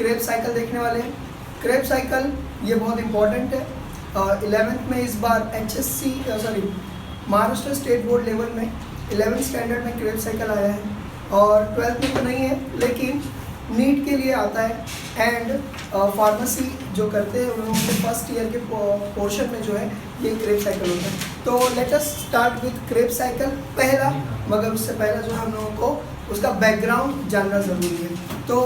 Krebs cycle देखने वाले हैं। क्रेब्स साइकिल ये बहुत इंपॉर्टेंट है। 11th में इस बार महाराष्ट्र स्टेट बोर्ड लेवल में 11th स्टैंडर्ड में क्रेब्स साइकिल आया है, और 12th में तो नहीं है लेकिन नीट के लिए आता है। एंड फार्मेसी जो करते हैं उन लोगों के फर्स्ट ईयर के पोर्शन में जो है ये क्रेब्स साइकिल होता है। तो let us start with Krebs cycle पहला, मगर उससे पहला जो है हम लोगों को उसका बैकग्राउंड जानना ज़रूरी है। तो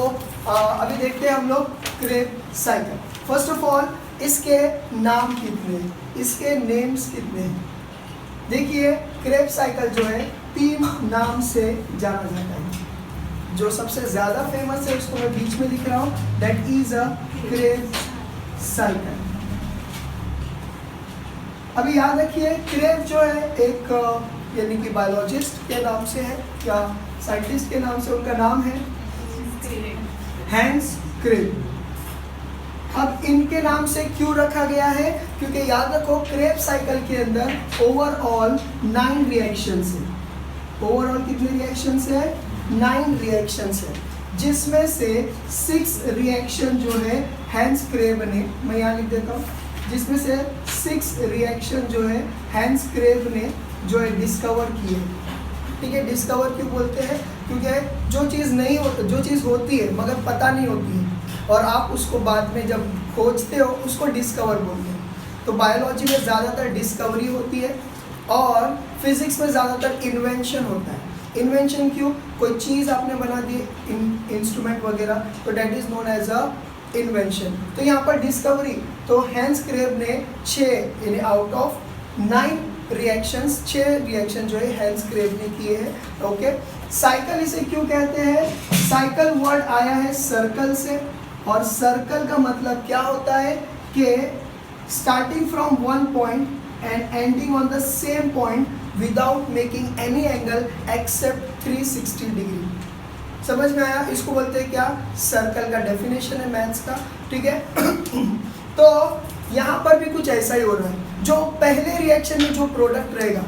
अभी देखते हैं हम लोग Krebs cycle. First of all इसके नाम कितने हैं, इसके नेम्स कितने हैं। देखिए क्रेब्स साइकिल जो है 3 नाम से जाना जाता है। जो सबसे ज़्यादा फेमस है उसको मैं बीच में लिख रहा हूँ, that is a Krebs cycle. अभी याद रखिए क्रेब जो है एक यानी कि बायोलॉजिस्ट के नाम से है या साइंटिस्ट के नाम से, उनका नाम है हैंस क्रेब। अब इनके नाम से क्यों रखा गया है, क्योंकि याद रखो क्रेब्स साइकिल के अंदर ओवरऑल 9 रिएक्शंस है। ओवरऑल कितने रिएक्शंस है, 9 रिएक्शंस है, जिसमें से 6 रिएक्शन जो है हैंस क्रेब ने, मैं यहाँ लिख देता हूँ, जिसमें से 6 रिएक्शन जो है हैंस क्रेब ने जो है डिस्कवर किए। ठीक है, डिस्कवर क्यों बोलते हैं, क्योंकि जो चीज़ होती है मगर पता नहीं होती है और आप उसको बाद में जब खोजते हो उसको डिस्कवर बोलते हैं। तो बायोलॉजी में ज़्यादातर डिस्कवरी होती है और फिजिक्स में ज़्यादातर इन्वेंशन होता है। इन्वेंशन क्यों, कोई चीज़ आपने बना दी, इंस्ट्रूमेंट वगैरह, तो that is known as a invention. तो यहाँ पर डिस्कवरी, तो हैंस क्रेब ने 6 यानी आउट ऑफ 9 रिएक्शंस 6 रिएक्शन जो है हैंस क्रेब ने किए हैं। ओके, साइकिल इसे क्यों कहते हैं, साइकिल वर्ड आया है सर्कल से, और सर्कल का मतलब क्या होता है कि starting from one point and ending on the same point without making any angle except 360 degree. समझ में आया, इसको बोलते हैं क्या, सर्कल का डेफिनेशन है मैथ्स का। ठीक है तो यहाँ पर भी कुछ ऐसा ही हो रहा है, जो पहले रिएक्शन में जो प्रोडक्ट रहेगा,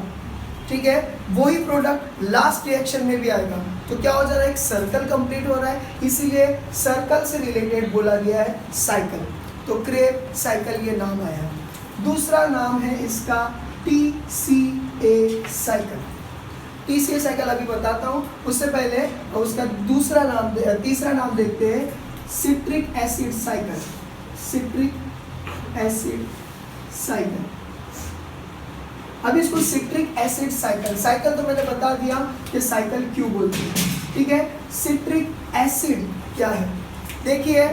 ठीक है, वही प्रोडक्ट लास्ट रिएक्शन में भी आएगा। तो क्या हो जा रहा है, एक सर्कल कंप्लीट हो रहा है, इसीलिए सर्कल से रिलेटेड बोला गया है साइकिल। तो क्रेब साइकिल ये नाम आया है। दूसरा नाम है इसका TCA साइकिल। TCA साइकिल अभी बताता हूँ, उससे पहले उसका तीसरा नाम देखते हैं, citric acid cycle. Citric acid cycle, अभी इसको सिट्रिक एसिड साइकिल तो मैंने बता दिया कि साइकिल क्यों बोलते हैं। ठीक है, सिट्रिक एसिड क्या है, देखिए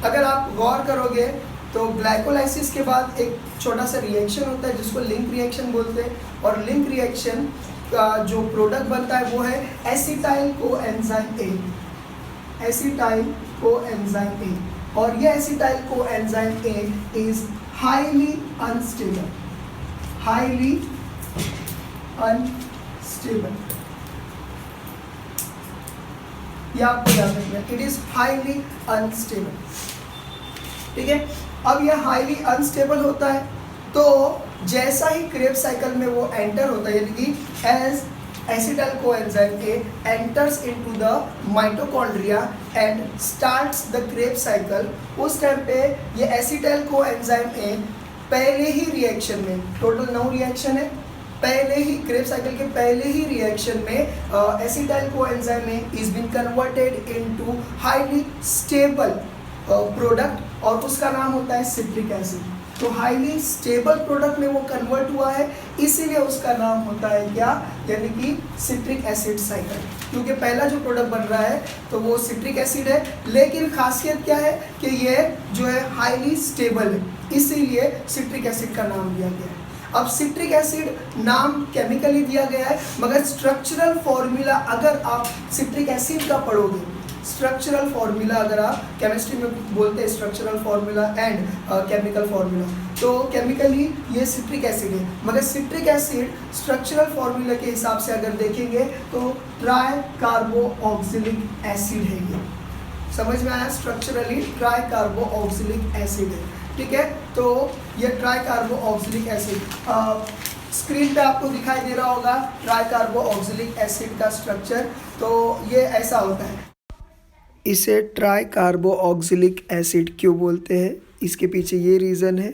अगर आप गौर करोगे तो ग्लाइकोलाइसिस के बाद एक छोटा सा रिएक्शन होता है जिसको लिंक रिएक्शन बोलते हैं, और लिंक रिएक्शन का जो प्रोडक्ट बनता है वो है एसिटाइल कोएंजाइम ए। एसिटाइल कोएंजाइम ए, और ये acetyl coenzyme A is highly unstable. Highly unstable, ये आपको याद रखना है, इट इज हाईली अनस्टेबल। ठीक है, अब यह हाईली अनस्टेबल होता है, तो जैसा ही क्रेब्स साइकिल में वो एंटर होता है, यानी कि as acetyl coenzyme A enters into the mitochondria and starts the Krebs cycle, उस टाइम पे ये एसिटाइल कोएंजाइम ए पहले ही रिएक्शन में, टोटल 9 रिएक्शन है, पहले ही क्रेब्स साइकिल के पहले ही रिएक्शन में acetyl coenzyme A is been converted into highly stable product, और उसका नाम होता है सिट्रिक एसिड। तो हाईली स्टेबल प्रोडक्ट में वो कन्वर्ट हुआ है, इसीलिए उसका नाम होता है क्या, यानी कि सिट्रिक एसिड साइकिल, क्योंकि पहला जो प्रोडक्ट बन रहा है तो वो सिट्रिक एसिड है, लेकिन खासियत क्या है कि ये जो है हाईली स्टेबल है, इसीलिए सिट्रिक एसिड का नाम दिया गया है। अब सिट्रिक एसिड नाम केमिकली दिया गया है, मगर स्ट्रक्चरल फॉर्मूला अगर आप सिट्रिक एसिड का पढ़ोगे, स्ट्रक्चरल फॉर्मूला अगर आप केमिस्ट्री में बोलते हैं structural formula and chemical formula, तो केमिकली ये सिट्रिक एसिड है, मगर सिट्रिक एसिड स्ट्रक्चरल फॉर्मूला के हिसाब से अगर देखेंगे तो ट्राई कार्बो ऑक्सिलिक एसिड है। ये समझ में आया, स्ट्रक्चरली ट्राई कार्बो ऑक्सिलिक एसिड है। ठीक है, तो ये ट्राई कार्बो ऑक्सिलिक एसिड स्क्रीन पे आपको दिखाई दे रहा होगा, ट्राई कार्बो ऑक्सिलिक एसिड का स्ट्रक्चर, तो ये ऐसा होता है। इसे ट्राई कार्बो ऑक्सिलिक एसिड क्यों बोलते हैं? इसके पीछे ये रीज़न है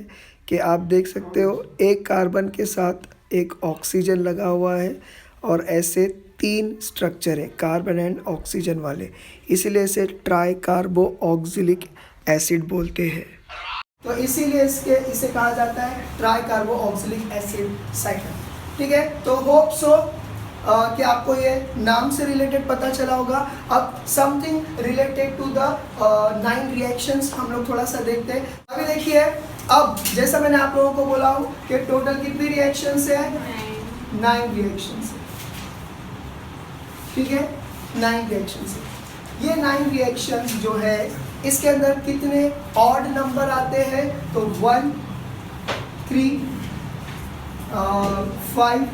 कि आप देख सकते हो एक कार्बन के साथ एक ऑक्सीजन लगा हुआ है और ऐसे 3 स्ट्रक्चर है कार्बन एंड ऑक्सीजन वाले, इसलिए इसे ट्राई कार्बो ऑक्सिलिक एसिड बोलते हैं। तो इसीलिए इसे कहा जाता है ट्राई कार्बो ऑक्सिलिक एसिड साइकिल। ठीक है, तो होप सो कि आपको ये नाम से रिलेटेड पता चला होगा। अब something related to the 9 reactions हम लोग थोड़ा सा देखते हैं। अभी देखिए, अब जैसा मैंने आप लोगों को बोला हूँ कि टोटल कितनी रिएक्शंस है? 9 रिएक्शंस है। ठीक है, 9 रिएक्शंस है। ये 9 रिएक्शंस जो है इसके अंदर कितने ऑड नंबर आते हैं? तो 1, 3, 5,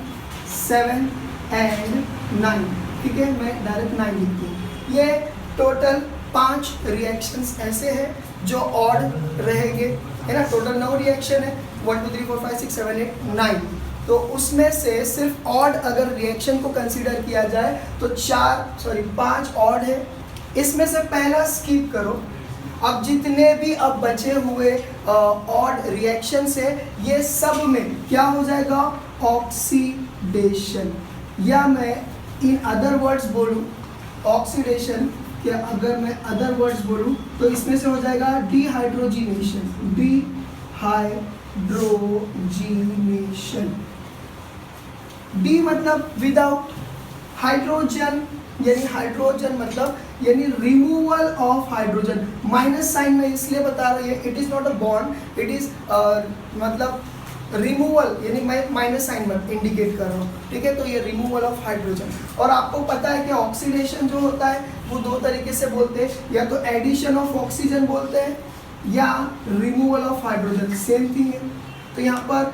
7 एंड 9। ठीक है, मैं डायरेक्ट 9 लिखती हूँ। ये टोटल 5 रिएक्शंस ऐसे हैं जो ऑड रहेंगे, है ना। टोटल 9 रिएक्शन है, 1 2 3 4 5 6 7 8 9। तो उसमें से सिर्फ ऑड अगर रिएक्शन को कंसीडर किया जाए तो 5 ऑड है। इसमें से पहला स्किप करो। अब जितने भी अब बचे हुए ऑड रिएक्शंस है ये सब में क्या हो जाएगा? ऑक्सीडेशन, या मैं इन अदर वर्ड्स बोलूँ ऑक्सीडेशन के, अगर मैं अदर वर्ड्स बोलूँ तो इसमें से हो जाएगा डिहाइड्रोजिनेशन। डिहाइड्रोजिनेशन, डी मतलब विदाउट, हाइड्रोजन मतलब यानी removal of hydrogen. Minus sign में इसलिए बता रही है, it is not a bond, it is मतलब रिमूवल, यानी मैं माइनस साइन में इंडिकेट कर रहा हूँ। ठीक है, तो ये रिमूवल ऑफ हाइड्रोजन। और आपको पता है कि ऑक्सीडेशन जो होता है वो 2 तरीके से बोलते हैं, या तो एडिशन ऑफ ऑक्सीजन बोलते हैं या removal of hydrogen, same thing है। तो यहाँ पर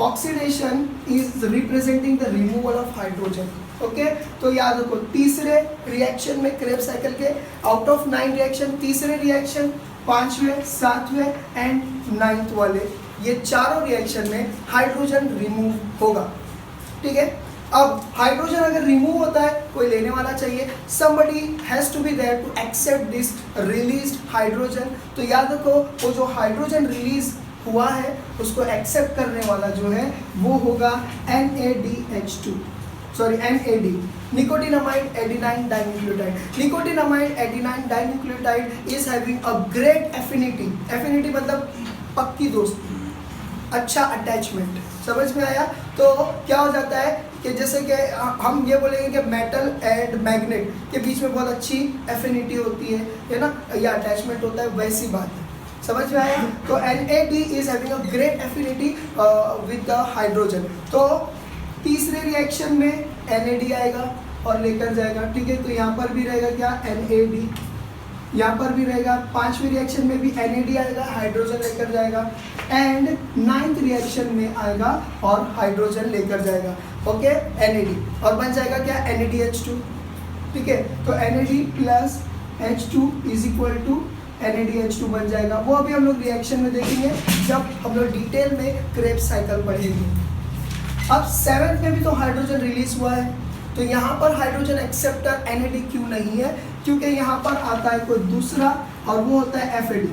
oxidation is representing the removal of hydrogen. Okay, तो याद रखो तीसरे रिएक्शन में क्रेब्स साइकिल के आउट ऑफ 9 रिएक्शन, तीसरे रिएक्शन, 5वें, 7वें एंड 9th वाले, ये चारों रिएक्शन में हाइड्रोजन रिमूव होगा। ठीक है, अब हाइड्रोजन अगर रिमूव होता है कोई लेने वाला चाहिए, somebody has to be there to accept this released hydrogen। तो याद रखो वो जो हाइड्रोजन रिलीज हुआ है उसको एक्सेप्ट करने वाला जो है वो होगा NADH2, sorry NAD, nicotinamide adenine dinucleotide. Nicotinamide adenine dinucleotide is having a great affinity. Affinity मतलब पक्की दोस्ती, अच्छा अटैचमेंट। समझ में आया? तो क्या हो जाता है कि जैसे कि हम ये बोलेंगे कि मेटल एंड मैग्नेट के बीच में बहुत अच्छी एफिनिटी होती है ना, या अटैचमेंट होता है, वैसी बात है। समझ में आया? तो NAD is having a great affinity with the hydrogen. तो तीसरे रिएक्शन में NAD आएगा और लेकर जाएगा। ठीक है, तो यहाँ पर भी रहेगा क्या? NAD, यहाँ पर भी रहेगा। 5वें रिएक्शन में भी NAD आएगा, हाइड्रोजन लेकर जाएगा, एंड 9th रिएक्शन में आएगा और हाइड्रोजन लेकर जाएगा। ओके, NAD, और बन जाएगा क्या? NADH2। ठीक है, तो NAD plus H2 is equal to NADH2 बन जाएगा। वो अभी हम लोग रिएक्शन में देखेंगे जब हम लोग डिटेल में क्रेब्स साइकिल पढ़ेंगे। अब 7th में भी तो हाइड्रोजन रिलीज हुआ है, तो यहाँ पर हाइड्रोजन एक्सेप्टर NAD क्यों नहीं है? क्योंकि यहाँ पर आता है कोई दूसरा और वो होता है FAD।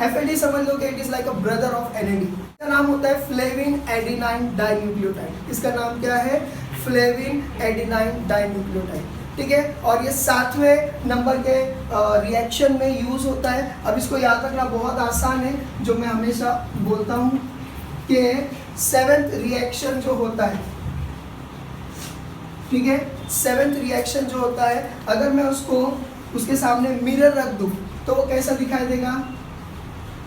FAD समझ लो कि it is like a brother of NAD। इसका नाम होता है फ्लेविन एडिनाइन डाइन्यूक्लियोटाइड। इसका नाम क्या है? Flavin adenine dinucleotide. ठीक है, और ये 7वें नंबर के रिएक्शन में यूज होता है। अब इसको याद रखना बहुत आसान है, जो मैं हमेशा बोलता हूँ कि 7th रिएक्शन जो होता है, ठीक है, 7th रिएक्शन जो होता है, अगर मैं उसको उसके सामने मिरर रख दूँ तो वो कैसा दिखाई देगा?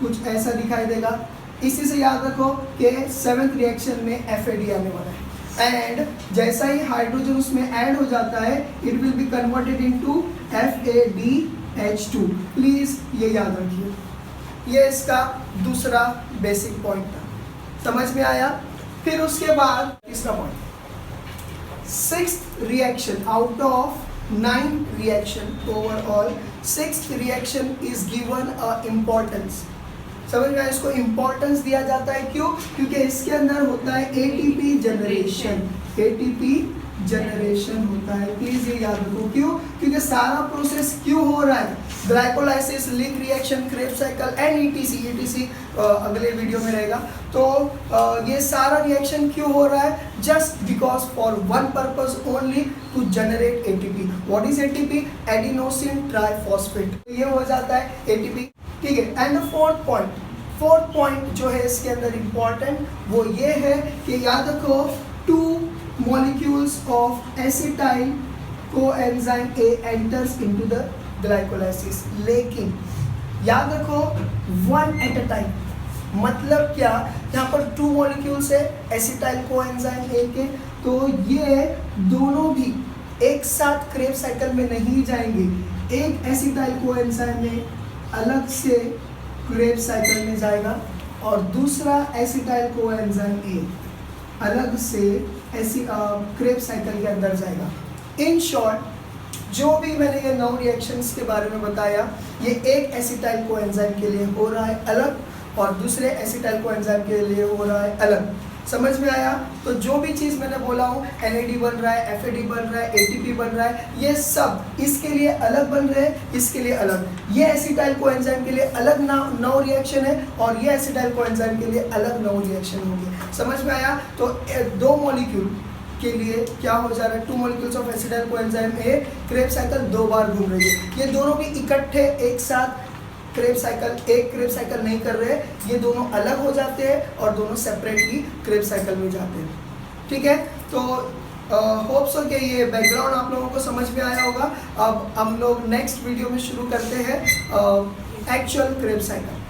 कुछ ऐसा दिखाई देगा। इसी से याद रखो कि 7th रिएक्शन में FAD आने वाला है, एंड जैसा ही हाइड्रोजन उसमें ऐड हो जाता है it will be converted into FADH2। Please ये याद रखिए, ये इसका दूसरा बेसिक पॉइंट था। समझ में आया? फिर उसके बाद तीसरा point, 6th reaction out of 9 reaction overall, 6th reaction is given a importance. समझ में आया? इसको इम्पोर्टेंस दिया जाता है, क्यों? क्योंकि इसके अंदर होता है ATP जनरेशन। ATP जनरेशन होता है। प्लीज ये याद रखो, क्यों? क्योंकि सारा प्रोसेस क्यों हो रहा है, glycolysis, link reaction, Krebs cycle and etc अगले वीडियो में रहेगा। तो ये सारा रिएक्शन क्यों हो रहा है? Just because for one purpose only, to generate ATP. What is ATP? Adenosine triphosphate. ये हो जाता है एटीपी, ठीक है। एंड फोर्थ पॉइंट जो है इसके अंदर इंपॉर्टेंट वो ये है कि याद रखो, 2 molecules of acetyl coenzyme A enters into the glycolysis, लेकिन याद रखो 1 at a time। मतलब क्या? यहाँ पर 2 molecules है एसिटाइल कोएंजाइम A के, तो ये दोनों भी एक साथ क्रेब्स साइकिल में नहीं जाएंगे। एक एसिटाइल कोएंजाइम में अलग से क्रेब्स साइकिल में जाएगा और दूसरा एसिटाइल कोएंजाइम A अलग से ऐसी क्रेब्स साइकिल के अंदर जाएगा। इन शॉर्ट, जो भी मैंने ये 9 रिएक्शंस के बारे में बताया, ये एक एसिटाइल कोएंजाइम के लिए हो रहा है अलग और दूसरे एसिटाइल कोएंजाइम के लिए हो रहा है अलग। समझ में आया? तो जो भी चीज़ मैंने बोला हूँ, NAD बन रहा है, FAD बन रहा है, ATP बन रहा है, ये सब इसके लिए अलग बन रहे हैं, इसके लिए अलग। ये एसिटाइल कोएंजाइम के लिए अलग 9 रिएक्शन है और ये एसिटाइल कोएंजाइम के लिए अलग 9 रिएक्शन होंगे। समझ में आया? तो 2 मॉलिक्यूल के लिए क्या हो जा रहा है? 2 molecules of acetyl coenzyme A Krebs cycle 2 बार घूम रही है। ये दोनों भी इकट्ठे एक साथ क्रेब्स साइकिल, एक क्रेब्स साइकिल नहीं कर रहे, ये दोनों अलग हो जाते हैं और दोनों सेपरेटली क्रेब्स साइकिल में जाते हैं। ठीक है, तो होप सो कि ये बैकग्राउंड आप लोगों को समझ में आया होगा। अब हम लोग नेक्स्ट वीडियो में शुरू करते हैं एक्चुअल क्रेब्स साइकिल।